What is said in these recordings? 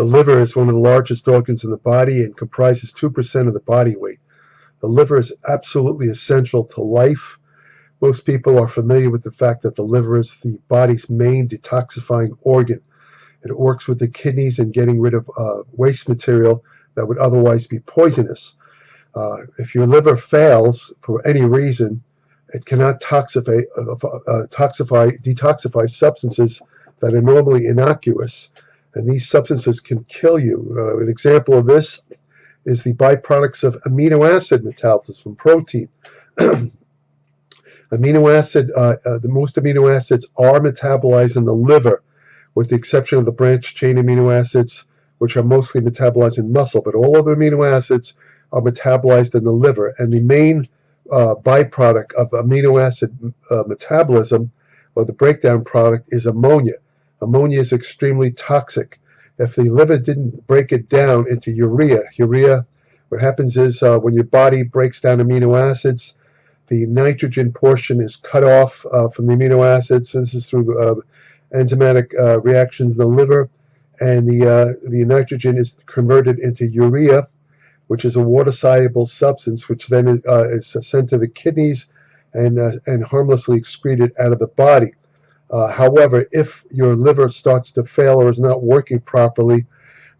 The liver is one of the largest organs in the body and comprises 2% of the body weight. The liver is absolutely essential to life. Most people are familiar with the fact that the liver is the body's main detoxifying organ. It works with the kidneys in getting rid of waste material that would otherwise be poisonous. If your liver fails for any reason, it cannot detoxify substances that are normally innocuous, and these substances can kill you. An example of this is the byproducts of amino acid metabolism from protein. The most amino acids are metabolized in the liver, with the exception of the branched chain amino acids, which are mostly metabolized in muscle, but all other amino acids are metabolized in the liver. And the main byproduct of amino acid metabolism, or the breakdown product, is ammonia. Ammonia is extremely toxic. If the liver didn't break it down into urea, what happens is when your body breaks down amino acids, the nitrogen portion is cut off from the amino acids. This is through enzymatic reactions in the liver, and the nitrogen is converted into urea, which is a water-soluble substance, which then is sent to the kidneys and harmlessly excreted out of the body. However, if your liver starts to fail or is not working properly,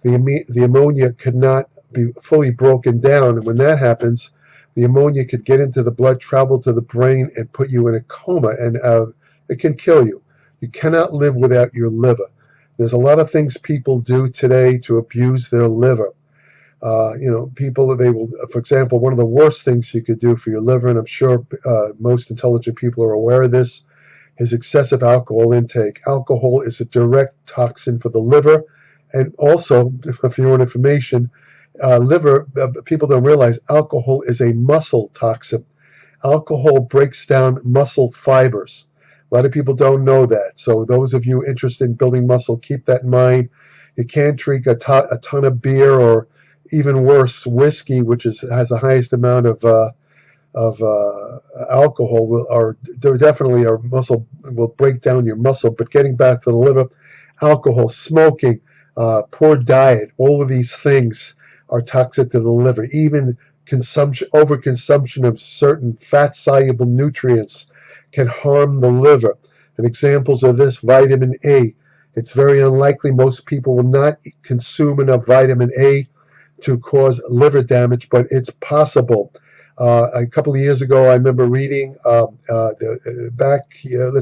the ammonia could not be fully broken down, and when that happens, the ammonia could get into the blood, travel to the brain, and put you in a coma, and it can kill you. You cannot live without your liver. There's a lot of things people do today to abuse their liver. People, for example, one of the worst things you could do for your liver, and I'm sure most intelligent people are aware of this, is excessive alcohol intake. Alcohol is a direct toxin for the liver, and also, for your own information, people don't realize alcohol is a muscle toxin. Alcohol breaks down muscle fibers. A lot of people don't know that. So those of you interested in building muscle, keep that in mind. You can't drink a ton of beer, or even worse, whiskey, which has the highest amount of alcohol. Definitely our muscle will break down your muscle. But getting back to the liver, alcohol, smoking, poor diet, all of these things are toxic to the liver. Even overconsumption of certain fat-soluble nutrients can harm the liver. And examples of this, vitamin A. It's very unlikely most people will not consume enough vitamin A to cause liver damage, but it's possible. A couple of years ago, I remember reading let's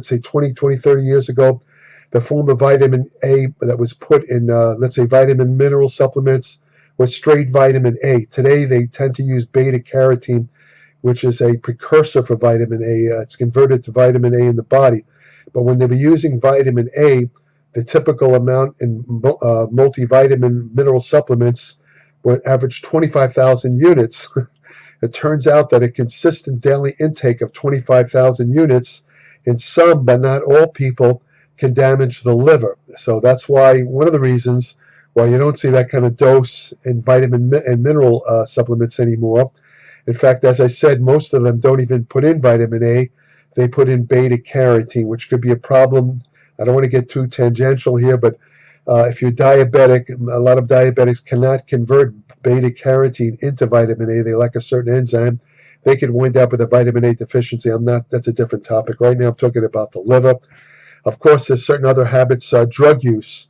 say 20, 30 years ago, the form of vitamin A that was put in, let's say, vitamin mineral supplements was straight vitamin A. Today, they tend to use beta-carotene, which is a precursor for vitamin A. It's converted to vitamin A in the body. But when they were using vitamin A, the typical amount in multivitamin mineral supplements would average 25,000 units. It turns out that a consistent daily intake of 25,000 units in some, but not all people, can damage the liver. So that's why one of the reasons why you don't see that kind of dose in vitamin and mineral supplements anymore. In fact, as I said, most of them don't even put in vitamin A. They put in beta-carotene, which could be a problem. I don't want to get too tangential here, but if you're diabetic, a lot of diabetics cannot convert beta-carotene into vitamin A. They lack a certain enzyme. They could wind up with a vitamin A deficiency. That's a different topic. Right now, I'm talking about the liver. Of course, there's certain other habits, drug use.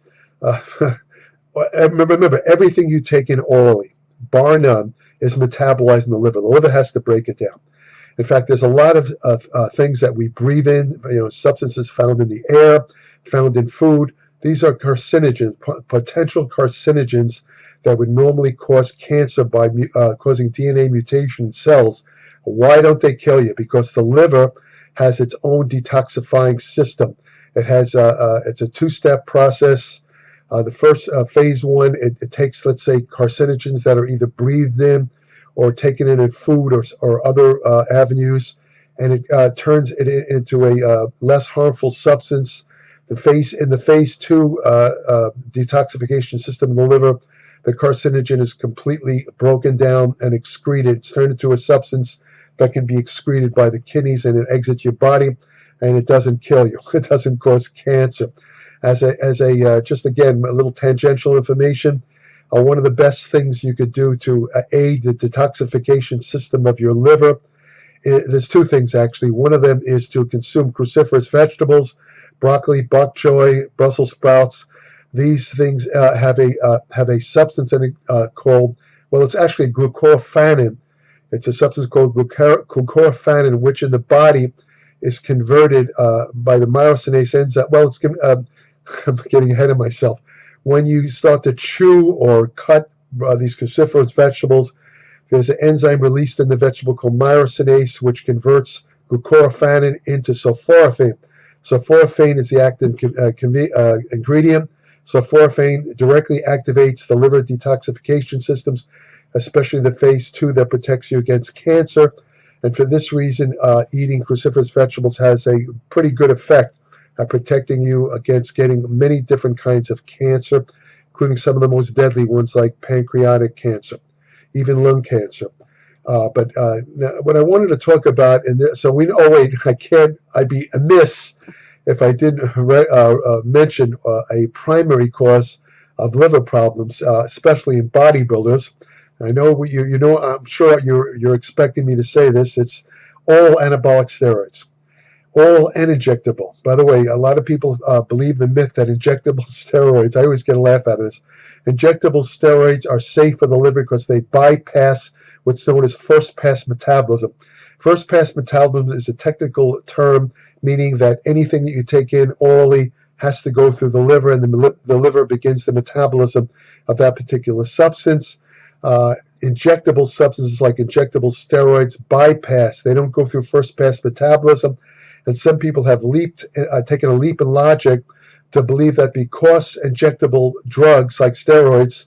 Remember, everything you take in orally, bar none, is metabolized in the liver. The liver has to break it down. In fact, there's a lot of things that we breathe in, substances found in the air, found in food. These are carcinogens, potential carcinogens that would normally cause cancer by causing DNA mutation in cells. Why don't they kill you? Because the liver has its own detoxifying system. It has it's a two-step process. The first phase one, it takes, let's say, carcinogens that are either breathed in or taken in food or other avenues, and it turns it into a less harmful substance. In the phase two detoxification system in the liver, the carcinogen is completely broken down and excreted. It's turned into a substance that can be excreted by the kidneys, and it exits your body, and it doesn't kill you. It doesn't cause cancer. Just again, a little tangential information. One of the best things you could do to aid the detoxification system of your liver, there's two things actually. One of them is to consume cruciferous vegetables, broccoli, bok choy, Brussels sprouts. These things have a substance in it called, well, it's actually glucoraphanin. It's a substance called glucoraphanin, which in the body is converted by the myrosinase enzyme. Well, I'm getting ahead of myself. When you start to chew or cut these cruciferous vegetables, there's an enzyme released in the vegetable called myrosinase, which converts glucoraphanin into sulforaphane. Sulforaphane is the active ingredient. Sulforaphane directly activates the liver detoxification systems, especially the phase 2 that protects you against cancer. And for this reason, eating cruciferous vegetables has a pretty good effect at protecting you against getting many different kinds of cancer, including some of the most deadly ones like pancreatic cancer, even lung cancer. But what I wanted to talk about, I'd be amiss if I didn't mention a primary cause of liver problems, especially in bodybuilders. I know I'm sure you're expecting me to say this. It's oral anabolic steroids, oral and injectable. By the way, a lot of people believe the myth that injectable steroids, I always get a laugh out of this. Injectable steroids are safe for the liver because they bypass what's known as first-pass metabolism. First-pass metabolism is a technical term meaning that anything that you take in orally has to go through the liver, and the liver begins the metabolism of that particular substance. Injectable substances like injectable steroids bypass. They don't go through first-pass metabolism. And some people have taken a leap in logic to believe that because injectable drugs like steroids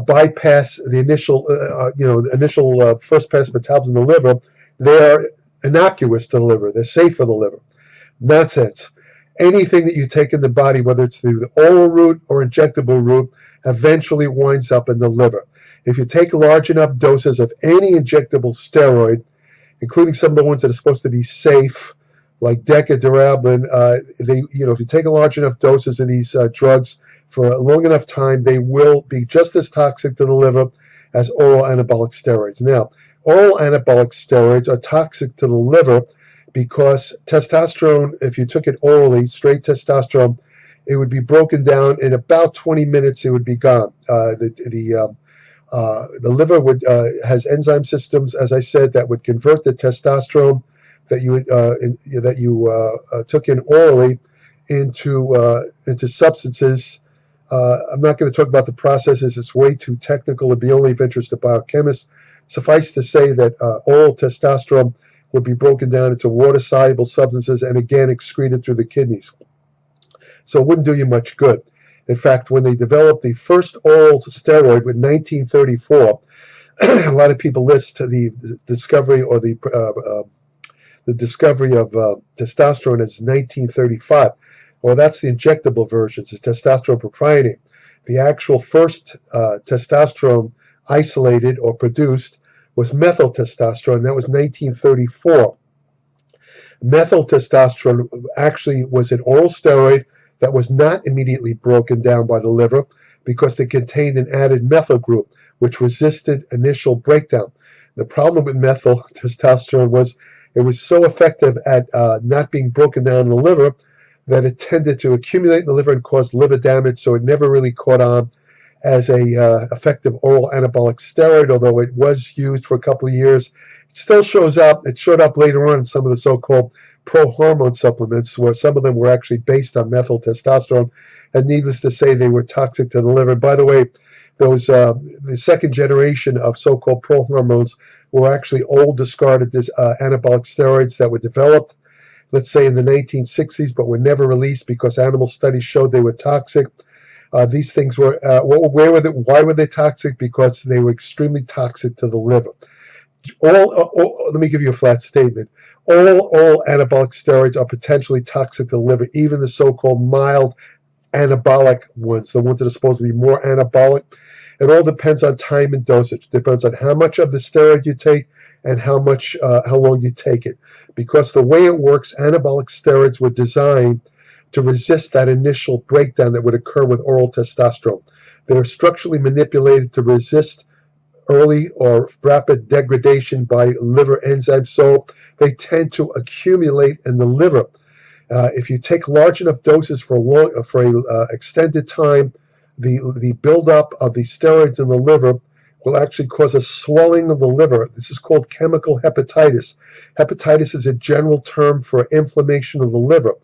bypass the initial first-pass metabolism in the liver, they are innocuous to the liver. They're safe for the liver. Nonsense. Anything that you take in the body, whether it's through the oral route or injectable route, eventually winds up in the liver. If you take large enough doses of any injectable steroid, including some of the ones that are supposed to be safe, like Decadurablin, if you take a large enough doses of these drugs for a long enough time, they will be just as toxic to the liver as oral anabolic steroids. Now, oral anabolic steroids are toxic to the liver because testosterone, if you took it orally, straight testosterone, it would be broken down in about 20 minutes. It would be gone. The liver has enzyme systems, as I said, that would convert the testosterone that you took in orally into substances. I'm not going to talk about the processes. It's way too technical. It'd be only of interest to biochemists. Suffice to say that oral testosterone would be broken down into water-soluble substances and again excreted through the kidneys. So it wouldn't do you much good. In fact, when they developed the first oral steroid in 1934, a lot of people list the discovery or the discovery of testosterone as 1935. Well, that's the injectable versions, the testosterone propionate. The actual first testosterone isolated or produced was methyl testosterone, and that was 1934. Methyl testosterone actually was an oral steroid that was not immediately broken down by the liver because it contained an added methyl group, which resisted initial breakdown. The problem with methyl testosterone was it was so effective at not being broken down in the liver that it tended to accumulate in the liver and cause liver damage, so it never really caught on as a effective oral anabolic steroid, although it was used for a couple of years. It still shows up. It showed up later on in some of the so-called pro-hormone supplements, where some of them were actually based on methyl testosterone, and needless to say, they were toxic to the liver. And by the way, those the second generation of so-called pro-hormones were actually old discarded anabolic steroids that were developed, let's say in the 1960s, but were never released because animal studies showed they were toxic. These things were, why were they toxic? Because they were extremely toxic to the liver. Let me give you a flat statement. All anabolic steroids are potentially toxic to the liver, even the so-called mild anabolic ones, the ones that are supposed to be more anabolic. It all depends on time and dosage. It depends on how much of the steroid you take and how long you take it. Because the way it works, anabolic steroids were designed to resist that initial breakdown that would occur with oral testosterone. They're structurally manipulated to resist early or rapid degradation by liver enzymes, so they tend to accumulate in the liver. If you take large enough doses for extended time, the buildup of the steroids in the liver will actually cause a swelling of the liver. This is called chemical hepatitis. Hepatitis is a general term for inflammation of the liver.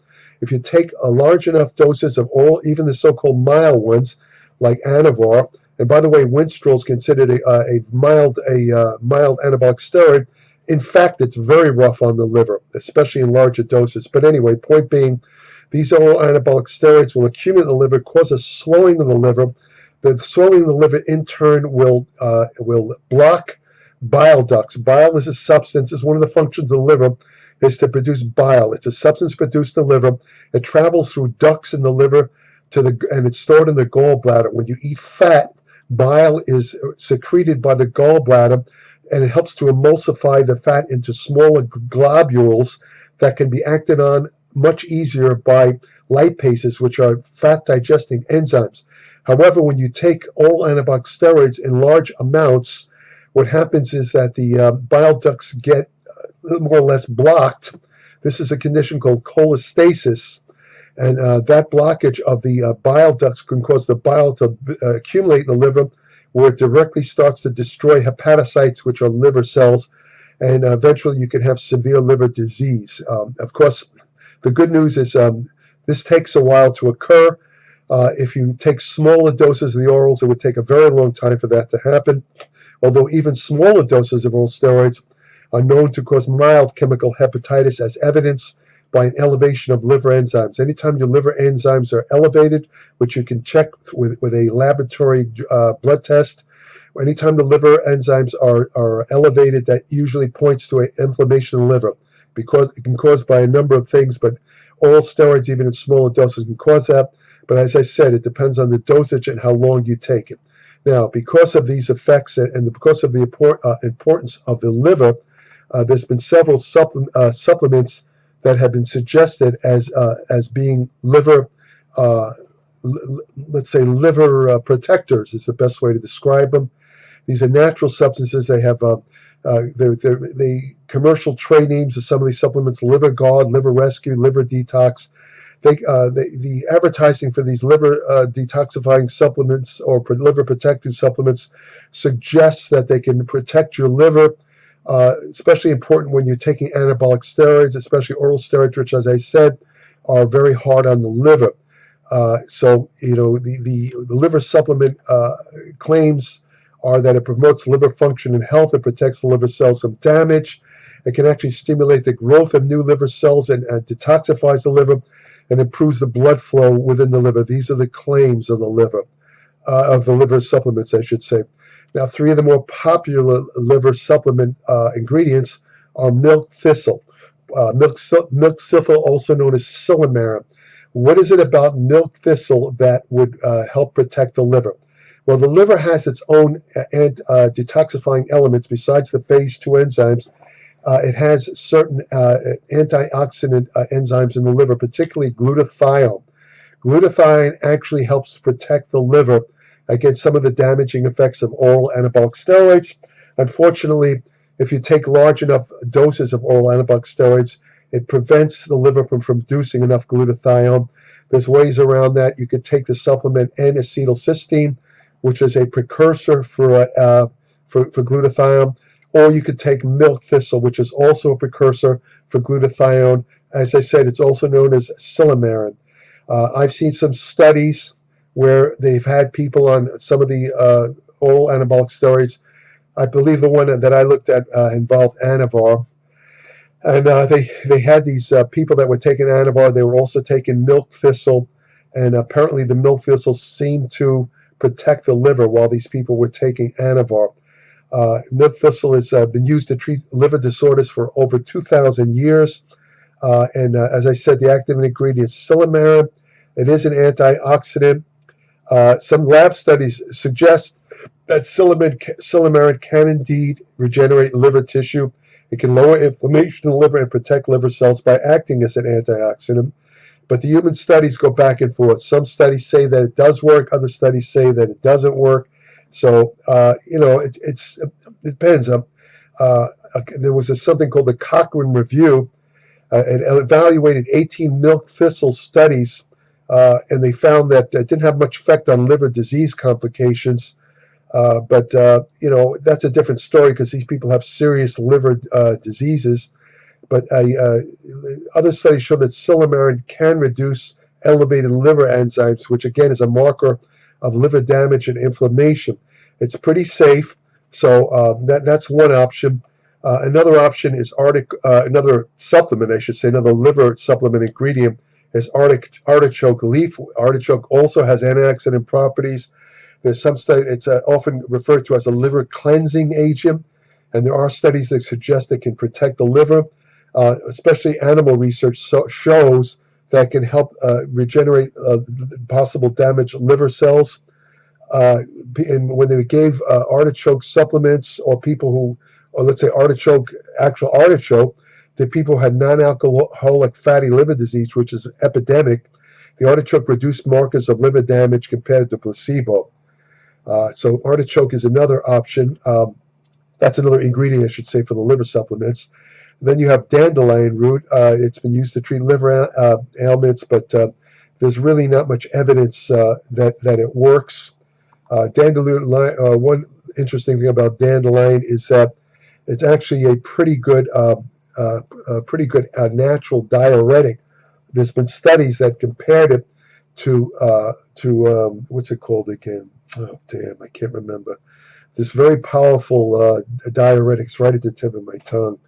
If you take large enough doses of oral, even the so-called mild ones, like Anavar, and by the way, Winstrol is considered a mild anabolic steroid. In fact, it's very rough on the liver, especially in larger doses. But anyway, point being, these oral anabolic steroids will accumulate in the liver, cause a swelling of the liver. The swelling of the liver, in turn, will block bile ducts. Bile is a substance. It's one of the functions of the liver is to produce bile. It's a substance produced in the liver. It travels through ducts in the liver and it's stored in the gallbladder. When you eat fat, bile is secreted by the gallbladder, and it helps to emulsify the fat into smaller globules that can be acted on much easier by lipases, which are fat-digesting enzymes. However, when you take oral anabolic steroids in large amounts, what happens is that the bile ducts get more or less blocked. This is a condition called cholestasis. And that blockage of the bile ducts can cause the bile to accumulate in the liver, where it directly starts to destroy hepatocytes, which are liver cells, and eventually you can have severe liver disease. Of course, the good news is this takes a while to occur. If you take smaller doses of the orals, it would take a very long time for that to happen, although even smaller doses of oral steroids are known to cause mild chemical hepatitis, as evidenced by an elevation of liver enzymes. Anytime your liver enzymes are elevated, which you can check with a laboratory blood test, anytime the liver enzymes are elevated, that usually points to an inflammation in the liver, because it can cause by a number of things, but oral steroids, even in smaller doses, can cause that. But as I said, it depends on the dosage and how long you take it. Now, because of these effects and because of the importance of the liver, there's been several supplements that have been suggested as being liver, let's say liver protectors is the best way to describe them. These are natural substances. They have the commercial trade names of some of these supplements: Liver Guard, Liver Rescue, Liver Detox. The advertising for these liver detoxifying supplements or liver protecting supplements suggests that they can protect your liver. Especially important when you're taking anabolic steroids, especially oral steroids, which, as I said, are very hard on the liver. So, the liver supplement claims are that it promotes liver function and health. It protects the liver cells from damage. It can actually stimulate the growth of new liver cells and detoxifies the liver and improves the blood flow within the liver. These are the claims of the liver supplements, I should say. Now, three of the more popular liver supplement ingredients are milk thistle. Milk thistle, also known as silymarin. What is it about milk thistle that would help protect the liver? Well, the liver has its own detoxifying elements besides the phase 2 enzymes. It has certain antioxidant enzymes in the liver, particularly glutathione. Glutathione actually helps protect the liver against some of the damaging effects of oral anabolic steroids. Unfortunately, if you take large enough doses of oral anabolic steroids, it prevents the liver from producing enough glutathione. There's ways around that. You could take the supplement N-acetylcysteine, which is a precursor for glutathione, or you could take milk thistle, which is also a precursor for glutathione. As I said, it's also known as silymarin. I've seen some studies where they've had people on some of the oral anabolic steroids. I believe the one that I looked at involved Anavar. And they had these people that were taking Anavar. They were also taking milk thistle. And apparently the milk thistle seemed to protect the liver while these people were taking Anavar. Milk thistle has been used to treat liver disorders for over 2,000 years. And as I said, the active ingredient is silymarin. It is an antioxidant. Some lab studies suggest that silymarin can indeed regenerate liver tissue. It can lower inflammation in the liver and protect liver cells by acting as an antioxidant. But the human studies go back and forth. Some studies say that it does work. Other studies say that it doesn't work. So, it depends. There was something called the Cochrane Review. It evaluated 18 milk thistle studies, and they found that it didn't have much effect on liver disease complications. But that's a different story because these people have serious liver diseases. But other studies show that silymarin can reduce elevated liver enzymes, which again is a marker of liver damage and inflammation. It's pretty safe, so that's one option. Another option is another supplement, I should say, another liver supplement ingredient is artichoke leaf. Artichoke also has antioxidant properties. There's some study, it's often referred to as a liver cleansing agent, and there are studies that suggest it can protect the liver. Especially animal research shows that can help regenerate possible damaged liver cells. And when they gave artichoke supplements or let's say actual artichoke, to people who had non-alcoholic fatty liver disease, which is epidemic, the artichoke reduced markers of liver damage compared to placebo. So artichoke is another option. That's another ingredient, I should say, for the liver supplements. Then you have dandelion root. It's been used to treat liver ailments, but there's really not much evidence that it works. One interesting thing about dandelion is that it's actually a pretty good natural diuretic. There's been studies that compared it to what's it called again? Oh damn, I can't remember. This very powerful diuretics right at the tip of my tongue.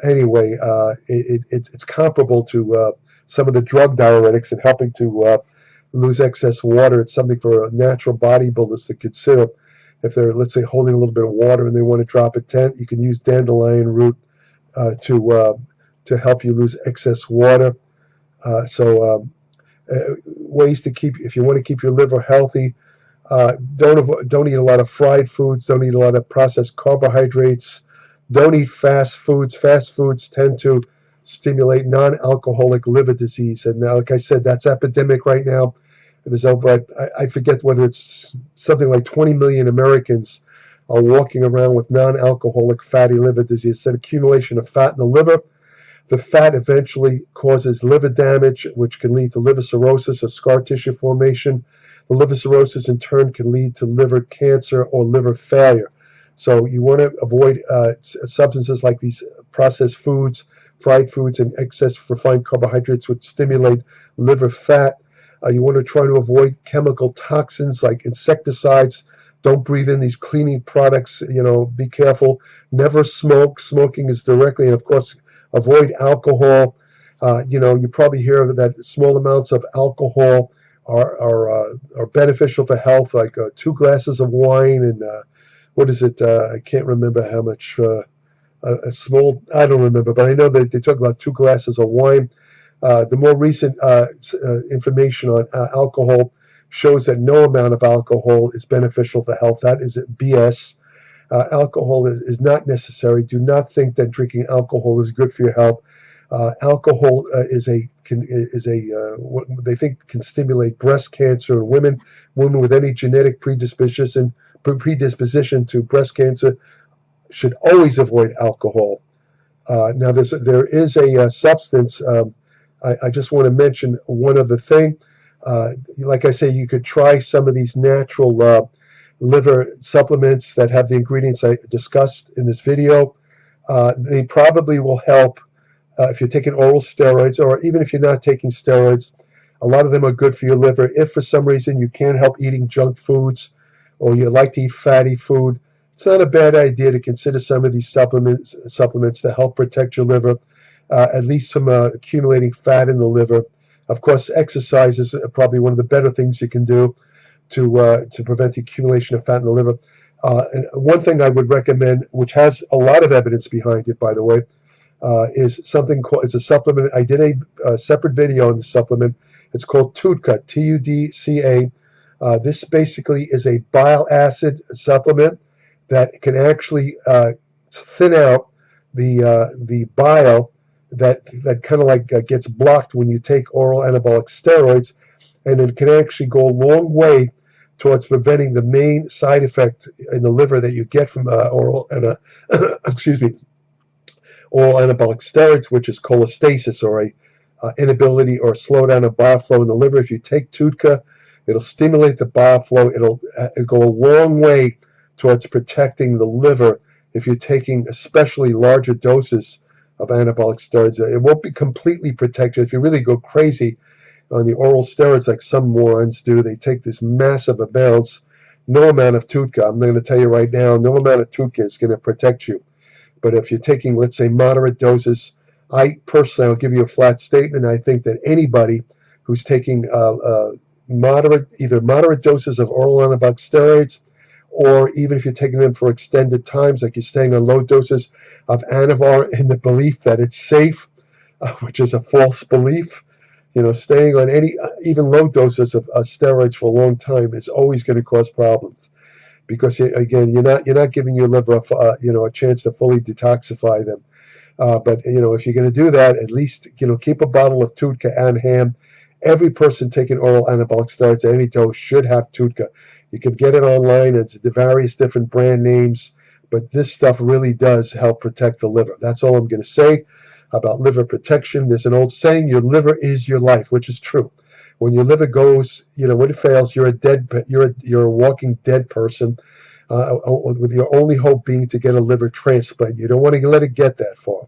Anyway, it's comparable to some of the drug diuretics in helping to lose excess water. It's something for natural bodybuilders to consider. If they're, let's say, holding a little bit of water and they want to drop a tent, you can use dandelion root to help you lose excess water. Ways to keep, if you want to keep your liver healthy, don't eat a lot of fried foods. Don't eat a lot of processed carbohydrates. Don't eat fast foods. Fast foods tend to stimulate non-alcoholic liver disease. And now, like I said, that's epidemic right now. There's over, I forget whether it's something like 20 million Americans are walking around with non-alcoholic fatty liver disease. It's an accumulation of fat in the liver. The fat eventually causes liver damage, which can lead to liver cirrhosis or scar tissue formation. The liver cirrhosis, in turn, can lead to liver cancer or liver failure. So you want to avoid substances like these processed foods, fried foods, and excess refined carbohydrates, which stimulate liver fat. You want to try to avoid chemical toxins like insecticides. Don't breathe in these cleaning products. Be careful. Never smoke. Smoking is directly, and of course, avoid alcohol. You probably hear that small amounts of alcohol are beneficial for health, like 2 glasses of wine and what is it? I can't remember how much. A small, I don't remember, but I know that they talk about 2 glasses of wine. The more recent information on alcohol shows that no amount of alcohol is beneficial for health. That is BS. Alcohol is not necessary. Do not think that drinking alcohol is good for your health. Alcohol what they think can stimulate breast cancer in women. Women with any genetic predisposition to breast cancer should always avoid alcohol. Now, there is a substance. I just want to mention one other thing. Like I say, you could try some of these natural liver supplements that have the ingredients I discussed in this video. They probably will help if you're taking oral steroids, or even if you're not taking steroids. A lot of them are good for your liver. If for some reason you can't help eating junk foods, or you like to eat fatty food, it's not a bad idea to consider some of these supplements to help protect your liver, at least from accumulating fat in the liver. Of course, exercise is probably one of the better things you can do to prevent the accumulation of fat in the liver. And one thing I would recommend, which has a lot of evidence behind it, by the way, is something called, it's a supplement. I did a separate video on the supplement. It's called TUDCA, TUDCA. This basically is a bile acid supplement that can actually thin out the bile that kind of like gets blocked when you take oral anabolic steroids, and it can actually go a long way towards preventing the main side effect in the liver that you get from oral excuse me, oral anabolic steroids, which is cholestasis, or a inability or slowdown of bile flow in the liver. If you take TUDCA, it'll stimulate the bile flow. It'll go a long way towards protecting the liver if you're taking especially larger doses of anabolic steroids. It won't be completely protected. If you really go crazy on the oral steroids like some morons do, they take this massive amounts. No amount of TUDCA, I'm going to tell you right now, no amount of TUDCA is going to protect you. But if you're taking, let's say, moderate doses, I personally, I'll give you a flat statement. I think that anybody who's taking either moderate doses of oral anabolic steroids, or even if you're taking them for extended times, like you're staying on low doses of Anavar in the belief that it's safe, which is a false belief. Staying on even low doses of steroids for a long time is always going to cause problems, because again, you're not giving your liver a chance to fully detoxify them. But if you're going to do that, at least keep a bottle of TUDCA on hand. Every person taking oral anabolic steroids at any dose should have TUDCA. You can get it online. It's the various different brand names, but this stuff really does help protect the liver. That's all I'm going to say about liver protection. There's an old saying: "Your liver is your life," which is true. When your liver goes, when it fails, you're a walking dead person, with your only hope being to get a liver transplant. You don't want to let it get that far.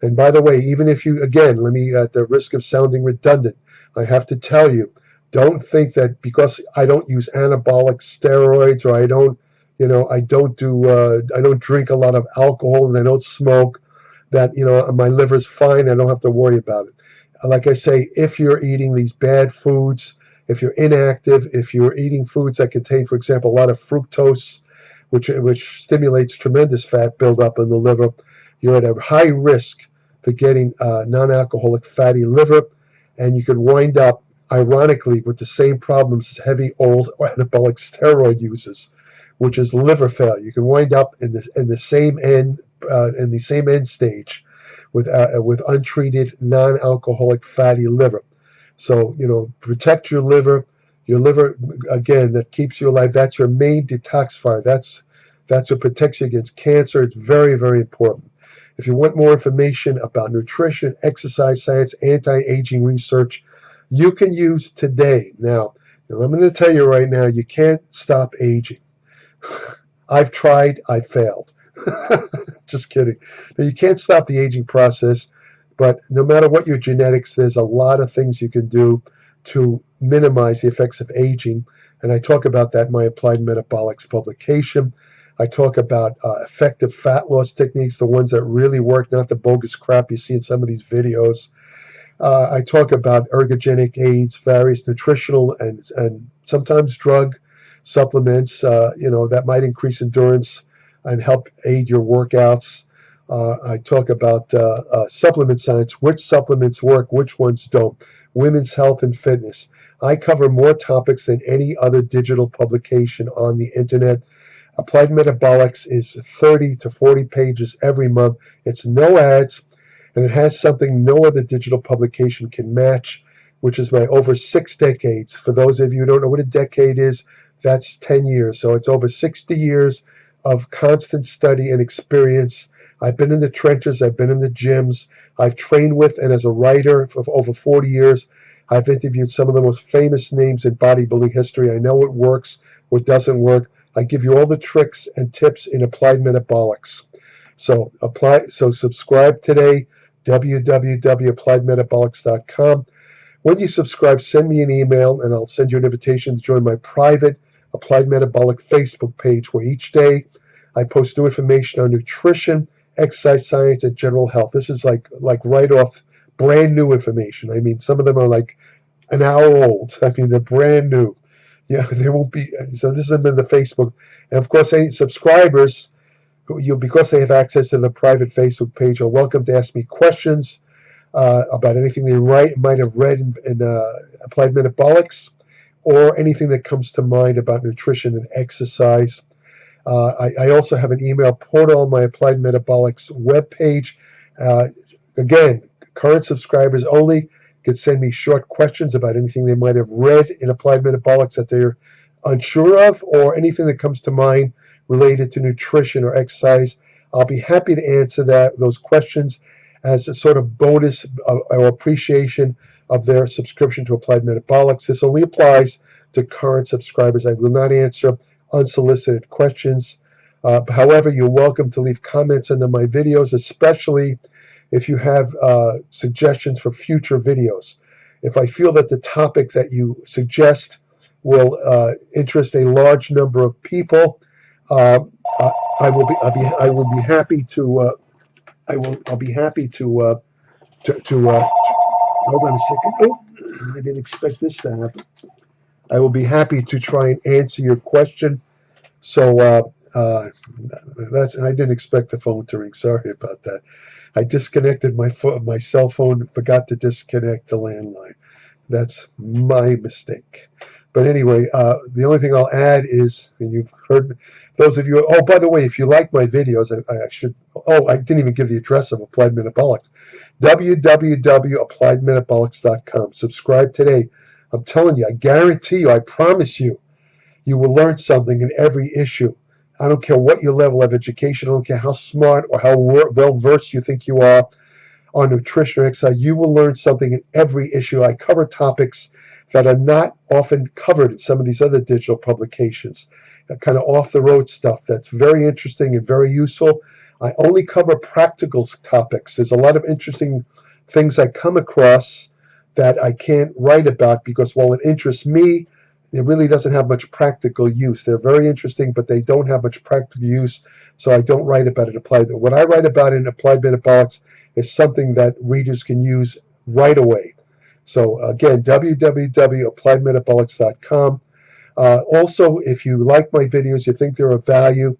And by the way, even if you, again, let me, at the risk of sounding redundant, I have to tell you, don't think that because I don't use anabolic steroids, or I don't drink a lot of alcohol and I don't smoke, that my liver's fine. I don't have to worry about it. Like I say, if you're eating these bad foods, if you're inactive, if you're eating foods that contain, for example, a lot of fructose, which stimulates tremendous fat buildup in the liver, you're at a high risk for getting non-alcoholic fatty liver, and you could wind up, ironically, with the same problems as heavy oral anabolic steroid users, which is liver failure. You can wind up in the same end stage with untreated non-alcoholic fatty liver. So protect your liver. Your liver, again, that keeps you alive. That's your main detoxifier. That's what protects you against cancer. It's very, very important. If you want more information about nutrition, exercise science, anti-aging research, you can use today. Now, I'm going to tell you right now, you can't stop aging. I've tried, I failed. Just kidding. Now, you can't stop the aging process, but no matter what your genetics, there's a lot of things you can do to minimize the effects of aging. And I talk about that in my Applied Metabolics publication. I talk about effective fat loss techniques, the ones that really work, not the bogus crap you see in some of these videos. I talk about ergogenic aids, various nutritional and sometimes drug supplements, that might increase endurance and help aid your workouts. I talk about supplement science, which supplements work, which ones don't, women's health and fitness. I cover more topics than any other digital publication on the internet. Applied Metabolics is 30 to 40 pages every month. It's no ads, and it has something no other digital publication can match, which is my over 6 decades. For those of you who don't know what a decade is, that's 10 years. So it's over 60 years of constant study and experience. I've been in the trenches. I've been in the gyms. I've trained with, and as a writer for over 40 years, I've interviewed some of the most famous names in bodybuilding history. I know what works, what doesn't work. I give you all the tricks and tips in Applied Metabolics. So subscribe today, www.appliedmetabolics.com. When you subscribe, send me an email, and I'll send you an invitation to join my private Applied Metabolic Facebook page, where each day I post new information on nutrition, exercise science, and general health. This is like right off brand new information. I mean, some of them are like an hour old. I mean, they're brand new. Yeah, they won't be. So this has been the Facebook, and of course, any subscribers, because they have access to the private Facebook page, are welcome to ask me questions about anything they might have read in Applied Metabolics, or anything that comes to mind about nutrition and exercise. I also have an email portal on my Applied Metabolics webpage. Again, Current subscribers only can send me short questions about anything they might have read in Applied Metabolics that they're unsure of, or anything that comes to mind related to nutrition or exercise. I'll be happy to answer those questions as a sort of bonus or appreciation of their subscription to Applied Metabolics. This only applies to current subscribers. I will not answer unsolicited questions. However, you're welcome to leave comments under my videos, especially if you have suggestions for future videos. If I feel that the topic that you suggest will interest a large number of people, I will be happy to. I'll be happy to. Hold on a second. Oh, I didn't expect this to happen. I will be happy to try and answer your question. So I didn't expect the phone to ring. Sorry about that. I disconnected my cell phone, forgot to disconnect the landline. That's my mistake. But anyway, the only thing I'll add is, and you've heard, those of you, oh, by the way, if you like my videos, I didn't even give the address of Applied Metabolics. www.appliedmetabolics.com. Subscribe today. I'm telling you, I guarantee you, I promise you, you will learn something in every issue. I don't care what your level of education, I don't care how smart or how well-versed you think you are on nutrition or exercise, you will learn something in every issue. I cover topics that are not often covered in some of these other digital publications, kind of off-the-road stuff that's very interesting and very useful. I only cover practical topics. There's a lot of interesting things I come across that I can't write about because while it interests me, it really doesn't have much practical use. They're very interesting, but they don't have much practical use, so I don't write about it applied. What I write about in Applied Metabolics is something that readers can use right away. So again, www.appliedmetabolics.com. Also, if you like my videos, you think they're of value,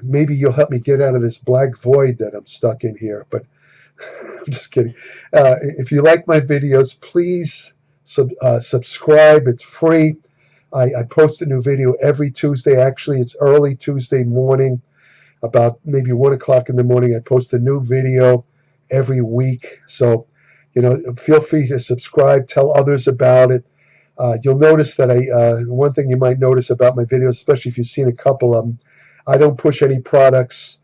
maybe you'll help me get out of this black void that I'm stuck in here, but I'm just kidding. If you like my videos, please subscribe. It's free. I post a new video every Tuesday. Actually, it's early Tuesday morning, about maybe 1 o'clock in the morning. I post a new video every week. So, feel free to subscribe, tell others about it. You'll notice that one thing you might notice about my videos, especially if you've seen a couple of them, I don't push any products.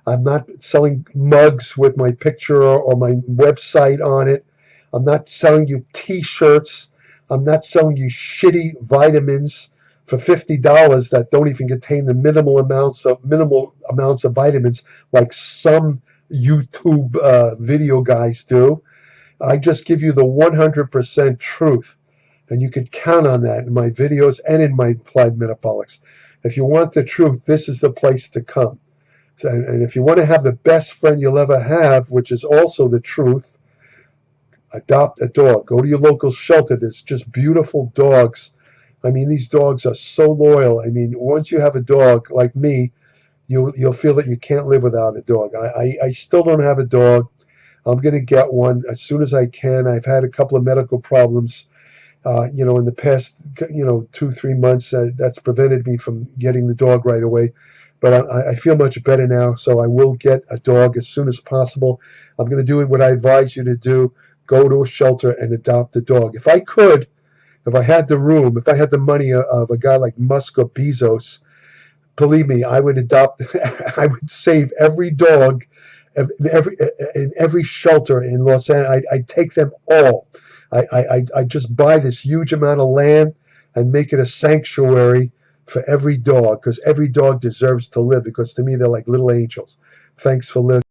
I'm not selling mugs with my picture or my website on it. I'm not selling you T-shirts. I'm not selling you shitty vitamins for $50 that don't even contain the minimal amounts of vitamins like some YouTube video guys do. I just give you the 100% truth, and you can count on that in my videos and in my Applied Metabolics. If you want the truth, this is the place to come. And if you want to have the best friend you'll ever have, which is also the truth, adopt a dog. Go to your local shelter. There's just beautiful dogs. I mean, these dogs are so loyal. I mean, once you have a dog like me, you'll feel that you can't live without a dog. I still don't have a dog. I'm going to get one as soon as I can. I've had a couple of medical problems, in the past, 2-3 months. That's prevented me from getting the dog right away. But I feel much better now, so I will get a dog as soon as possible. I'm going to do what I advise you to do. Go to a shelter and adopt a dog. If I could, if I had the room, if I had the money of a guy like Musk or Bezos, believe me, I would I would save every dog in every shelter in Los Angeles. I'd take them all. I'd just buy this huge amount of land and make it a sanctuary for every dog, because every dog deserves to live, because to me, they're like little angels. Thanks for listening.